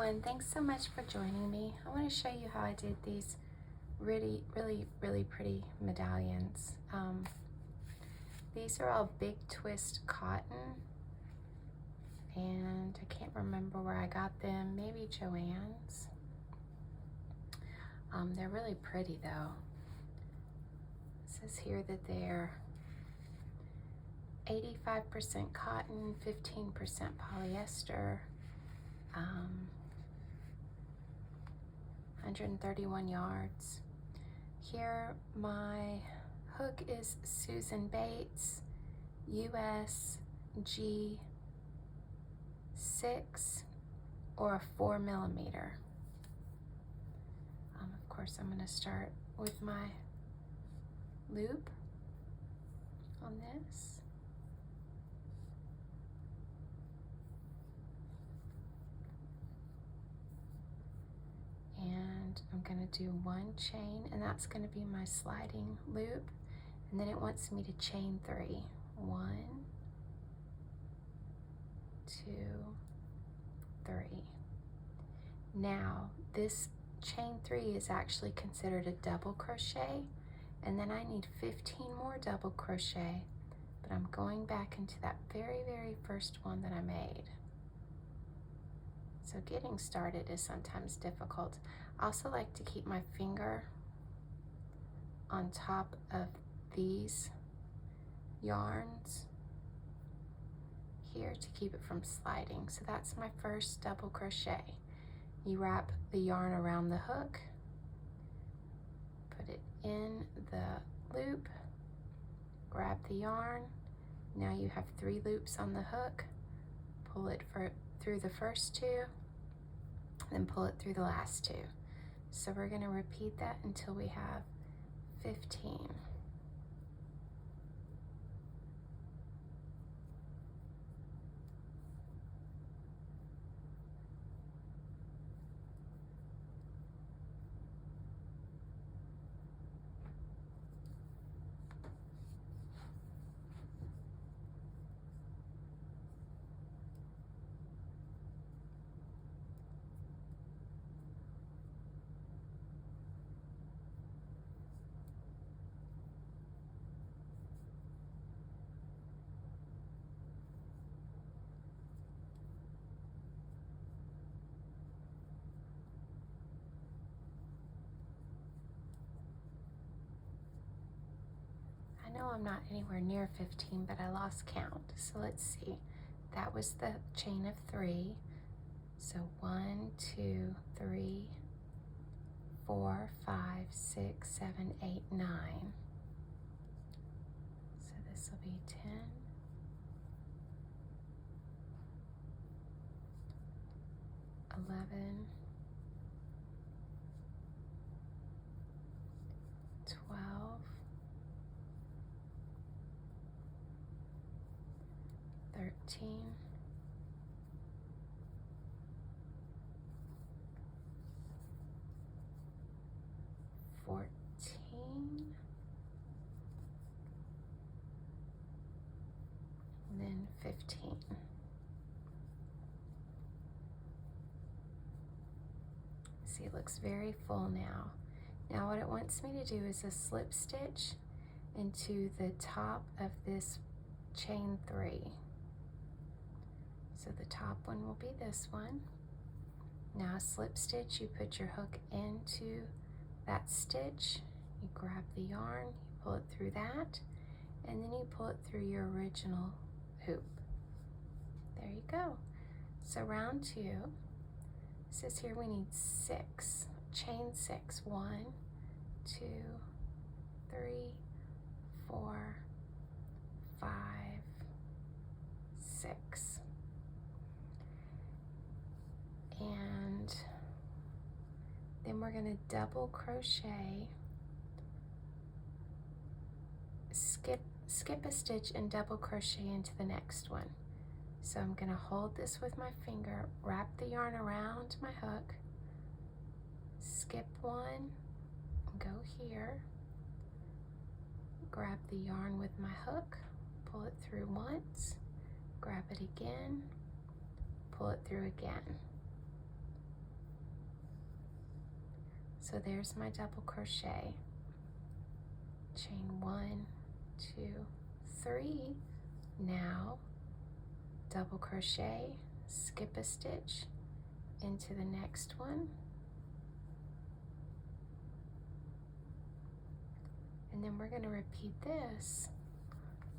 everyone, thanks so much for joining me. I want to show you how I did these really pretty medallions. These are all big twist cotton, and I can't remember where I got them, maybe Joanne's. They're really pretty though. It says here that they're 85% cotton, 15% polyester, 131 yards. Here my hook is Susan Bates US G6 or a 4mm. Of course, I'm going to start with my loop on this. And I'm going to do one chain, and that's going to be my sliding loop, and then it wants me to chain 3. 1, 2, 3. Now this chain 3 is actually considered a double crochet, and then I need 15 more double crochet, but I'm going back into that very first one that I made. So getting started is sometimes difficult. I also like to keep my finger on top of these yarns here to keep it from sliding. So that's my first double crochet. You wrap the yarn around the hook, put it in the loop, grab the yarn. Now you have 3 loops on the hook. Pull it through the first 2, then pull it through the last 2. So we're going to repeat that until we have 15. I know I'm not anywhere near 15, but I lost count. So let's see. That was the chain of 3. So 1, 2, 3, 4, 5, 6, 7, 8, 9. So this will be 10. 11, 12, 13, 14, and then 15. See, it looks very full now. Now what it wants me to do is a slip stitch into the top of this chain 3. So the top one will be this one. Now a slip stitch, you put your hook into that stitch, you grab the yarn, you pull it through that, and then you pull it through your original hoop. There you go. So round 2, it says here we need 6, chain 6, 1, 2, 3, 4, 5, 6. And then we're going to double crochet, skip a stitch and double crochet into the next one. So I'm going to hold this with my finger, wrap the yarn around my hook, skip 1, go here, grab the yarn with my hook, pull it through once, grab it again, pull it through again. So there's my double crochet. Chain 1, 2, 3. Now double crochet, skip a stitch into the next one, and then we're going to repeat this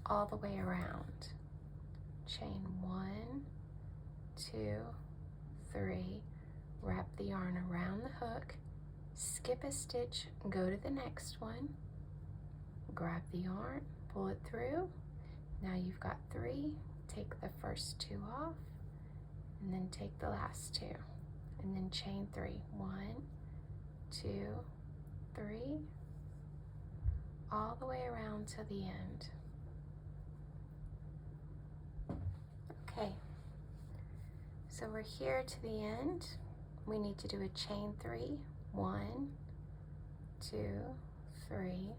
all the way around. Chain 1, 2, 3, wrap the yarn around the hook, skip a stitch, go to the next one, grab the yarn, pull it through. Now you've got 3, take the first 2 off, and then take the last 2, and then chain 3. 1, 2, 3, all the way around to the end. Okay, so we're here to the end. We need to do a chain 3. 1, 2, 3,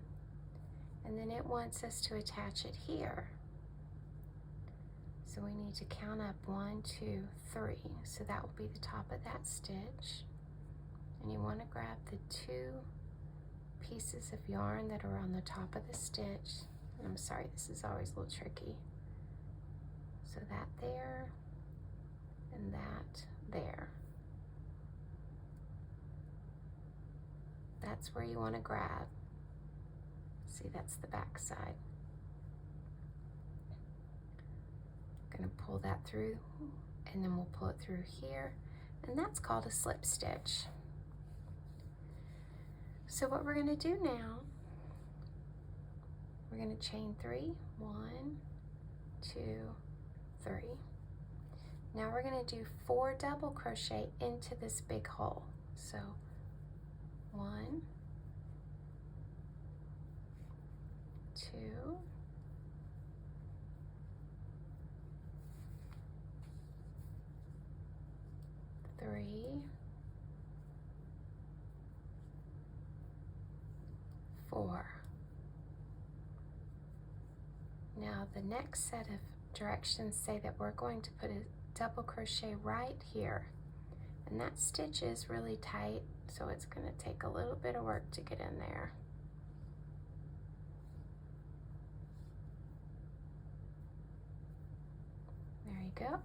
and then it wants us to attach it here. So we need to count up 1, 2, 3. So that will be the top of that stitch. And you want to grab the 2 pieces of yarn that are on the top of the stitch. And I'm sorry, this is always a little tricky. So that there, and that there. That's where you want to grab. See, that's the back side. Going to pull that through, and then we'll pull it through here, and that's called a slip stitch. So what we're going to do now, we're going to chain 3. 1, 2, 3. Now we're going to do 4 double crochet into this big hole. So 1, 2, 3, 4. Now the next set of directions say that we're going to put a double crochet right here, and that stitch is really tight, so it's going to take a little bit of work to get in there. There you go.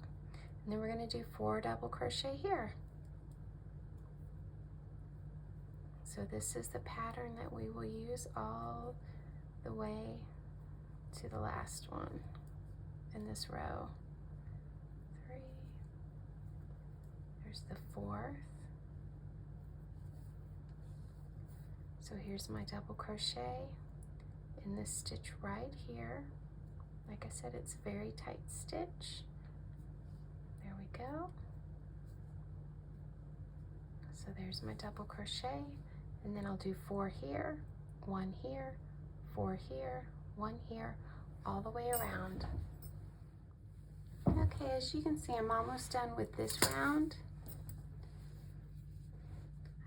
And then we're going to do 4 double crochet here. So this is the pattern that we will use all the way to the last one in this row. 3, there's the 4th. So here's my double crochet in this stitch right here. Like I said, it's a very tight stitch. There we go. So there's my double crochet, and then I'll do 4 here, 1 here, 4 here, 1 here, all the way around. Okay, as you can see, I'm almost done with this round.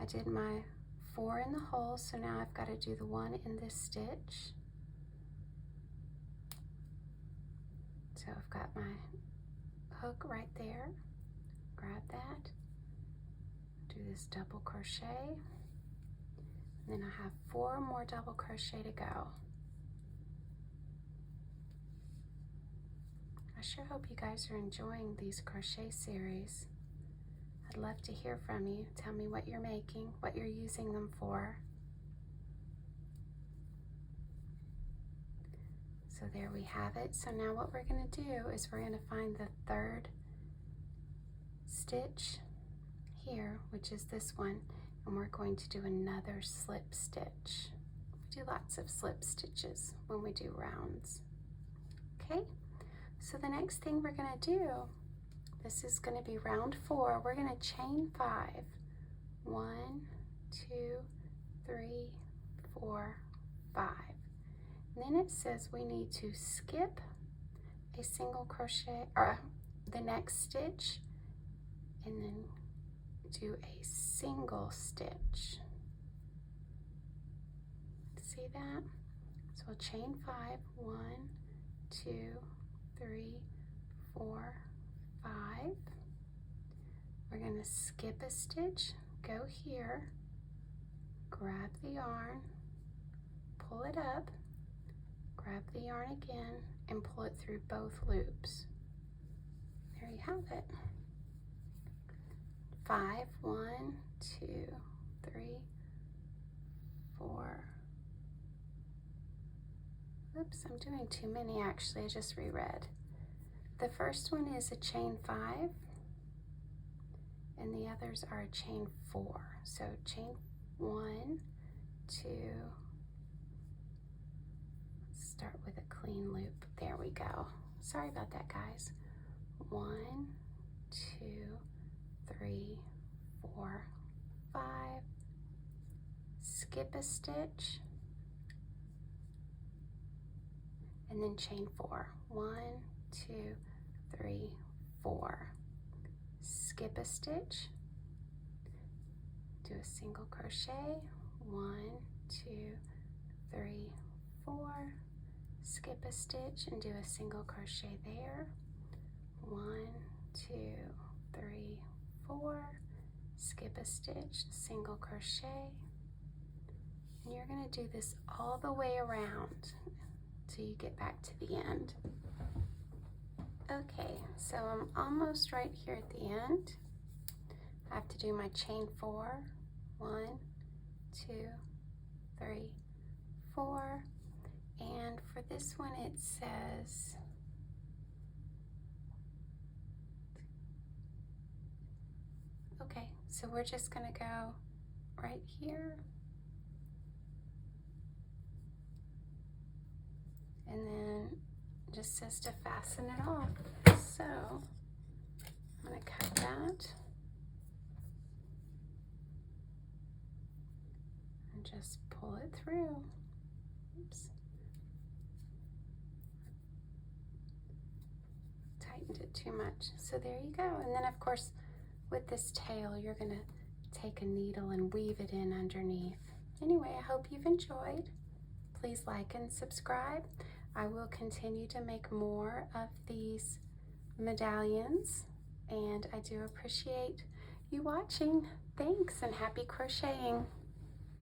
I did my 4 in the hole, so now I've got to do the 1 in this stitch. So I've got my hook right there, grab that, do this double crochet, and then I have 4 more double crochet to go. I sure hope you guys are enjoying these crochet series. I'd love to hear from you. Tell me what you're making, what you're using them for. So there we have it. So now what we're going to do is we're going to find the 3rd stitch here, which is this one, and we're going to do another slip stitch. We do lots of slip stitches when we do rounds. Okay, so the next thing we're going to do, this is going to be round 4. We're going to chain 5. 1, 2, 3, 4, 5. And then it says we need to skip a single crochet, or the next stitch, and then do a single stitch. See that? So we'll chain 5. 1, 2, 3, 4, 5. We're going to skip a stitch, go here, grab the yarn, pull it up, grab the yarn again, and pull it through both loops. There you have it. 5, 1, 2, 3, 4. Oops, I'm doing too many actually, I just reread. The first one is a chain 5, and the others are a chain 4. So chain 1, 2, let's start with a clean loop. There we go. Sorry about that, guys. 1, 2, 3, 4, 5, skip a stitch, and then chain 4. 1, 2, 3, 4. Skip a stitch, do a single crochet, 1, 2, 3, 4. Skip a stitch and do a single crochet there, 1, 2, 3, 4. Skip a stitch, single crochet, and you're going to do this all the way around till you get back to the end. Okay, so I'm almost right here at the end. I have to do my chain 4, 1, 2, 3, 4, and for this one it says okay, so we're just going to go right here, and then it just says to fasten it off. So I'm going to cut that and just pull it through. Oops. Tightened it too much. So there you go. And then of course with this tail you're going to take a needle and weave it in underneath. Anyway, I hope you've enjoyed. Please like and subscribe. I will continue to make more of these medallions, and I do appreciate you watching. Thanks and happy crocheting.